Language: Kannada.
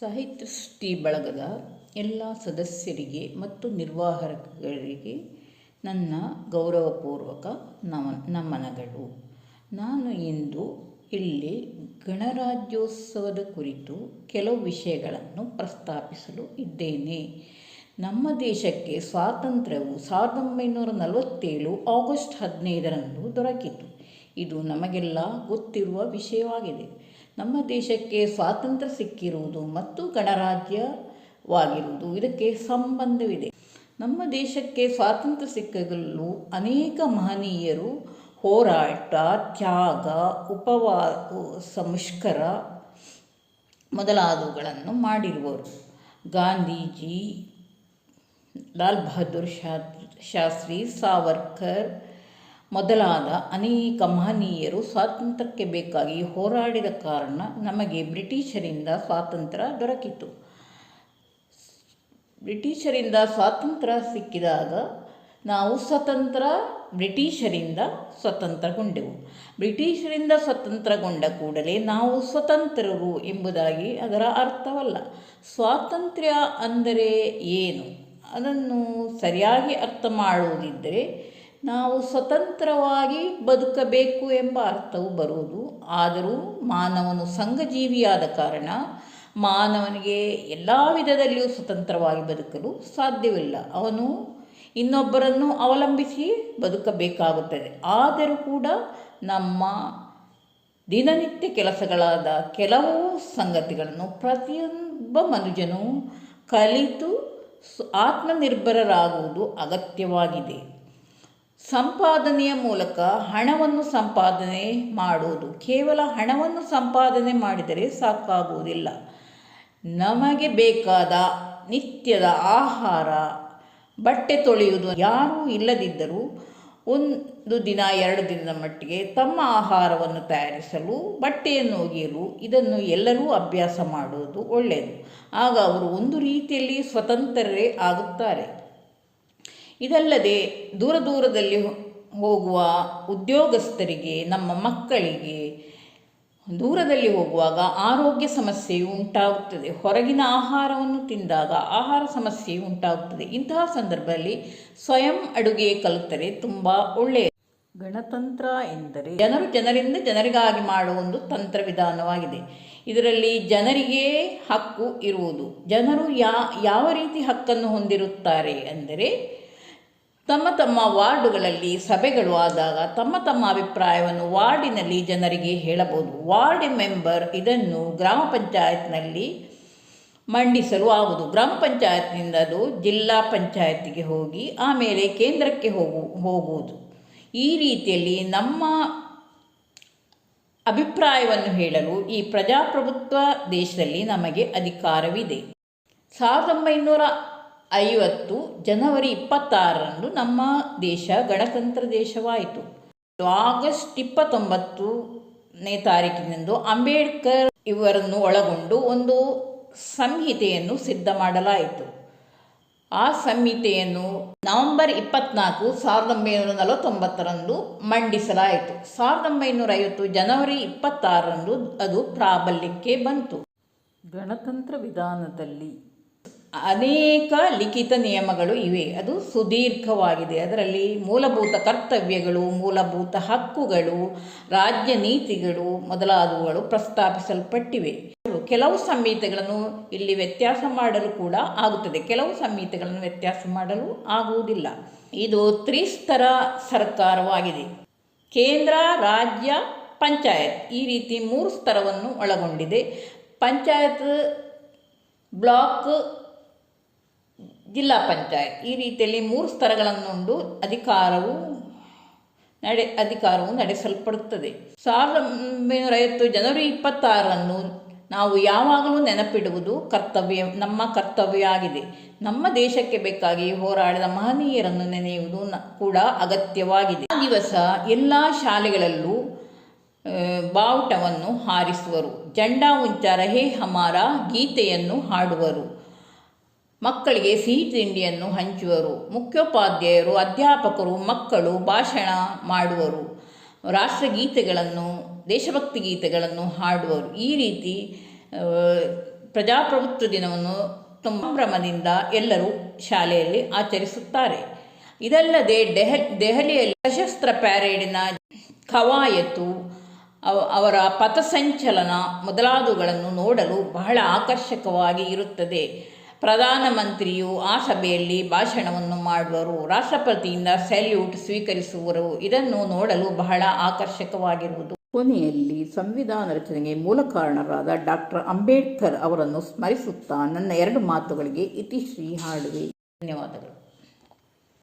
ಸಾಹಿತ್ಯ ಸೃಷ್ಟಿ ಬಳಗದ ಎಲ್ಲ ಸದಸ್ಯರಿಗೆ ಮತ್ತು ನಿರ್ವಾಹಕರಿಗೆ ನನ್ನ ಗೌರವಪೂರ್ವಕ ನಮನಗಳು. ನಾನು ಇಂದು ಇಲ್ಲಿ ಗಣರಾಜ್ಯೋತ್ಸವದ ಕುರಿತು ಕೆಲವು ವಿಷಯಗಳನ್ನು ಪ್ರಸ್ತಾಪಿಸಲು ಇದ್ದೇನೆ. ನಮ್ಮ ದೇಶಕ್ಕೆ ಸ್ವಾತಂತ್ರ್ಯವು 1947 ಆಗಸ್ಟ್ 15ರಂದು ದೊರಕಿತು. ಇದು ನಮಗೆಲ್ಲ ಗೊತ್ತಿರುವ ವಿಷಯವಾಗಿದೆ. ನಮ್ಮ ದೇಶಕ್ಕೆ ಸ್ವಾತಂತ್ರ್ಯ ಸಿಕ್ಕಿರುವುದು ಮತ್ತು ಗಣರಾಜ್ಯವಾಗಿರುವುದು ಇದಕ್ಕೆ ಸಂಬಂಧವಿದೆ. ನಮ್ಮ ದೇಶಕ್ಕೆ ಸ್ವಾತಂತ್ರ್ಯ ಸಿಕ್ಕಲು ಅನೇಕ ಮಹನೀಯರು ಹೋರಾಟ, ತ್ಯಾಗ, ಉಪವಾಸ, ಮುಷ್ಕರ ಮೊದಲಾದವುಗಳನ್ನು ಮಾಡಿರುವರು. ಗಾಂಧೀಜಿ, ಲಾಲ್ ಬಹದ್ದೂರ್ ಶಾಸ್ತ್ರಿ, ಸಾವರ್ಕರ್ ಮೊದಲಾದ ಅನೇಕ ಮಹನೀಯರು ಸ್ವಾತಂತ್ರ್ಯಕ್ಕೆ ಬೇಕಾಗಿ ಹೋರಾಡಿದ ಕಾರಣ ನಮಗೆ ಬ್ರಿಟಿಷರಿಂದ ಸ್ವಾತಂತ್ರ್ಯ ದೊರಕಿತು. ಬ್ರಿಟಿಷರಿಂದ ಸ್ವಾತಂತ್ರ್ಯ ಸಿಕ್ಕಿದಾಗ ನಾವು ಬ್ರಿಟಿಷರಿಂದ ಸ್ವತಂತ್ರಗೊಂಡೆವು. ಬ್ರಿಟಿಷರಿಂದ ಸ್ವತಂತ್ರಗೊಂಡ ಕೂಡಲೇ ನಾವು ಸ್ವತಂತ್ರರು ಎಂಬುದಾಗಿ ಅದರ ಅರ್ಥವಲ್ಲ. ಸ್ವಾತಂತ್ರ್ಯ ಅಂದರೆ ಏನು? ಅದನ್ನು ಸರಿಯಾಗಿ ಅರ್ಥ ಮಾಡುವುದಿದ್ದರೆ ನಾವು ಸ್ವತಂತ್ರವಾಗಿ ಬದುಕಬೇಕು ಎಂಬ ಅರ್ಥವು ಬರುವುದು. ಆದರೂ ಮಾನವನು ಸಂಘಜೀವಿಯಾದ ಕಾರಣ ಮಾನವನಿಗೆ ಎಲ್ಲ ವಿಧದಲ್ಲಿಯೂ ಸ್ವತಂತ್ರವಾಗಿ ಬದುಕಲು ಸಾಧ್ಯವಿಲ್ಲ. ಅವನು ಇನ್ನೊಬ್ಬರನ್ನು ಅವಲಂಬಿಸಿ ಬದುಕಬೇಕಾಗುತ್ತದೆ. ಆದರೂ ಕೂಡ ನಮ್ಮ ದಿನನಿತ್ಯ ಕೆಲಸಗಳಾದ ಕೆಲವು ಸಂಗತಿಗಳನ್ನು ಪ್ರತಿಯೊಬ್ಬ ಮನುಜನು ಕಲಿತು ಆತ್ಮನಿರ್ಭರರಾಗುವುದು ಅಗತ್ಯವಾಗಿದೆ. ಸಂಪಾದನೆಯ ಮೂಲಕ ಹಣವನ್ನು ಸಂಪಾದನೆ ಮಾಡುವುದು. ಕೇವಲ ಹಣವನ್ನು ಸಂಪಾದನೆ ಮಾಡಿದರೆ ಸಾಕಾಗುವುದಿಲ್ಲ. ನಮಗೆ ಬೇಕಾದ ನಿತ್ಯದ ಆಹಾರ, ಬಟ್ಟೆ ತೊಳೆಯುವುದು ಯಾರೂ ಇಲ್ಲದಿದ್ದರೂ 1 ದಿನ 2 ದಿನದ ಮಟ್ಟಿಗೆ ತಮ್ಮ ಆಹಾರವನ್ನು ತಯಾರಿಸಲು, ಬಟ್ಟೆಯನ್ನು ಒಗೆಯಲು ಇದನ್ನು ಎಲ್ಲರೂ ಅಭ್ಯಾಸ ಮಾಡುವುದು ಒಳ್ಳೆಯದು. ಆಗ ಅವರು ಒಂದು ರೀತಿಯಲ್ಲಿ ಸ್ವತಂತ್ರರೇ ಆಗುತ್ತಾರೆ. ಇದಲ್ಲದೆ ದೂರದಲ್ಲಿ ಹೋಗುವ ಉದ್ಯೋಗಸ್ಥರಿಗೆ, ನಮ್ಮ ಮಕ್ಕಳಿಗೆ ದೂರದಲ್ಲಿ ಹೋಗುವಾಗ ಆರೋಗ್ಯ ಸಮಸ್ಯೆಯು ಉಂಟಾಗುತ್ತದೆ. ಹೊರಗಿನ ಆಹಾರವನ್ನು ತಿಂದಾಗ ಆಹಾರ ಸಮಸ್ಯೆಯು ಉಂಟಾಗುತ್ತದೆ. ಇಂತಹ ಸಂದರ್ಭದಲ್ಲಿ ಸ್ವಯಂ ಅಡುಗೆ ಕಲಿತರೆ ತುಂಬ ಒಳ್ಳೆಯದು. ಗಣತಂತ್ರ ಎಂದರೆ ಜನರಿಂದ ಜನರಿಗಾಗಿ ಮಾಡುವ ಒಂದು ತಂತ್ರ ವಿಧಾನವಾಗಿದೆ. ಇದರಲ್ಲಿ ಜನರಿಗೆ ಹಕ್ಕು ಇರುವುದು. ಜನರು ಯಾವ ರೀತಿ ಹಕ್ಕನ್ನು ಹೊಂದಿರುತ್ತಾರೆ ಅಂದರೆ, ತಮ್ಮ ವಾರ್ಡುಗಳಲ್ಲಿ ಸಭೆಗಳು ಆದಾಗ ತಮ್ಮ ಅಭಿಪ್ರಾಯವನ್ನು ವಾರ್ಡಿನಲ್ಲಿ ಜನರಿಗೆ ಹೇಳಬಹುದು. ವಾರ್ಡ್ ಮೆಂಬರ್ ಇದನ್ನು ಗ್ರಾಮ ಪಂಚಾಯತ್ನಲ್ಲಿ ಮಂಡಿಸಲು ಆಗುವುದು. ಗ್ರಾಮ ಪಂಚಾಯತ್ನಿಂದ ಅದು ಜಿಲ್ಲಾ ಪಂಚಾಯತಿಗೆ ಹೋಗಿ ಆಮೇಲೆ ಕೇಂದ್ರಕ್ಕೆ ಹೋಗುವುದು. ಈ ರೀತಿಯಲ್ಲಿ ನಮ್ಮ ಅಭಿಪ್ರಾಯವನ್ನು ಹೇಳಲು ಈ ಪ್ರಜಾಪ್ರಭುತ್ವ ದೇಶದಲ್ಲಿ ನಮಗೆ ಅಧಿಕಾರವಿದೆ. 1950 ಜನವರಿ 26ರಂದು ನಮ್ಮ ದೇಶ ಗಣತಂತ್ರ ದೇಶವಾಯಿತು. ಆಗಸ್ಟ್ 29ನೇ ತಾರೀಕಿನಂದು ಅಂಬೇಡ್ಕರ್ ಇವರನ್ನು ಒಳಗೊಂಡು ಒಂದು ಸಂಹಿತೆಯನ್ನು ಸಿದ್ಧ ಮಾಡಲಾಯಿತು. ಆ ಸಂಹಿತೆಯನ್ನು ನವೆಂಬರ್ 24, 1949ರಂದು ಮಂಡಿಸಲಾಯಿತು. 1950 ಜನವರಿ 26ರಂದು ಅದು ಪ್ರಾಬಲ್ಯಕ್ಕೆ ಬಂತು. ಗಣತಂತ್ರ ವಿಧಾನದಲ್ಲಿ ಅನೇಕ ಲಿಖಿತ ನಿಯಮಗಳು ಇವೆ. ಅದು ಸುದೀರ್ಘವಾಗಿದೆ. ಅದರಲ್ಲಿ ಮೂಲಭೂತ ಕರ್ತವ್ಯಗಳು, ಮೂಲಭೂತ ಹಕ್ಕುಗಳು, ರಾಜ್ಯ ನೀತಿಗಳು ಮೊದಲಾದವುಗಳು ಪ್ರಸ್ತಾಪಿಸಲ್ಪಟ್ಟಿವೆ. ಕೆಲವು ಸಂಹಿತೆಗಳನ್ನು ಇಲ್ಲಿ ವ್ಯತ್ಯಾಸ ಮಾಡಲು ಕೂಡ ಆಗುತ್ತದೆ, ಕೆಲವು ಸಂಹಿತೆಗಳನ್ನು ವ್ಯತ್ಯಾಸ ಮಾಡಲು ಆಗುವುದಿಲ್ಲ. ಇದು ತ್ರಿಸ್ತರ ಸರ್ಕಾರವಾಗಿದೆ. ಕೇಂದ್ರ, ರಾಜ್ಯ, ಪಂಚಾಯತ್ ಈ ರೀತಿ 3 ಸ್ತರವನ್ನು ಒಳಗೊಂಡಿದೆ. ಪಂಚಾಯತ್, ಬ್ಲಾಕ್, ಜಿಲ್ಲಾ ಪಂಚಾಯತ್ ಈ ರೀತಿಯಲ್ಲಿ 3 ಸ್ತರಗಳನ್ನುಂಡು ಅಧಿಕಾರವು ನಡೆಸಲ್ಪಡುತ್ತದೆ. 1950 ಜನವರಿ 26ರಂದು ನಾವು ಯಾವಾಗಲೂ ನೆನಪಿಡುವುದು ನಮ್ಮ ಕರ್ತವ್ಯ ಆಗಿದೆ. ನಮ್ಮ ದೇಶಕ್ಕೆ ಬೇಕಾಗಿ ಹೋರಾಡಿದ ಮಹನೀಯರನ್ನು ನೆನೆಯುವುದು ಕೂಡ ಅಗತ್ಯವಾಗಿದೆ. ಆ ದಿವಸ ಎಲ್ಲ ಶಾಲೆಗಳಲ್ಲೂ ಬಾವುಟವನ್ನು ಹಾರಿಸುವರು. ಜಂಡಾ ಉಂಚಾ ರಹೇ ಹಮಾರ ಗೀತೆಯನ್ನು ಹಾಡುವರು. ಮಕ್ಕಳಿಗೆ ಸಿಹಿ ತಿಂಡಿಯನ್ನು ಹಂಚುವರು. ಮುಖ್ಯೋಪಾಧ್ಯಾಯರು, ಅಧ್ಯಾಪಕರು, ಮಕ್ಕಳು ಭಾಷಣ ಮಾಡುವರು. ರಾಷ್ಟ್ರಗೀತೆಗಳನ್ನು, ದೇಶಭಕ್ತಿ ಗೀತೆಗಳನ್ನು ಹಾಡುವರು. ಈ ರೀತಿ ಪ್ರಜಾಪ್ರಭುತ್ವ ದಿನವನ್ನು ಸಂಭ್ರಮದಿಂದ ಎಲ್ಲರೂ ಶಾಲೆಯಲ್ಲಿ ಆಚರಿಸುತ್ತಾರೆ. ಇದಲ್ಲದೆ ದೆಹಲಿಯಲ್ಲಿ ಸಶಸ್ತ್ರ ಪ್ಯಾರೇಡಿನ ಕವಾಯತು, ಅವರ ಪಥಸಂಚಲನ ಮೊದಲಾದವುಗಳನ್ನು ನೋಡಲು ಬಹಳ ಆಕರ್ಷಕವಾಗಿ ಇರುತ್ತದೆ. ಪ್ರಧಾನಮಂತ್ರಿಯು ಆ ಸಭೆಯಲ್ಲಿ ಭಾಷಣವನ್ನು ಮಾಡುವರು, ರಾಷ್ಟ್ರಪತಿಯಿಂದ ಸಲ್ಯೂಟ್ ಸ್ವೀಕರಿಸುವರು. ಇದನ್ನು ನೋಡಲು ಬಹಳ ಆಕರ್ಷಕವಾಗಿರುವುದು. ಕೊನೆಯಲ್ಲಿ ಸಂವಿಧಾನ ರಚನೆಗೆ ಮೂಲ ಕಾರಣರಾದ ಡಾಕ್ಟರ್ ಅಂಬೇಡ್ಕರ್ ಅವರನ್ನು ಸ್ಮರಿಸುತ್ತಾ ನನ್ನ 2 ಮಾತುಗಳಿಗೆ ಇತಿಶ್ರೀ ಹಾಡುವೆ. ಧನ್ಯವಾದಗಳು.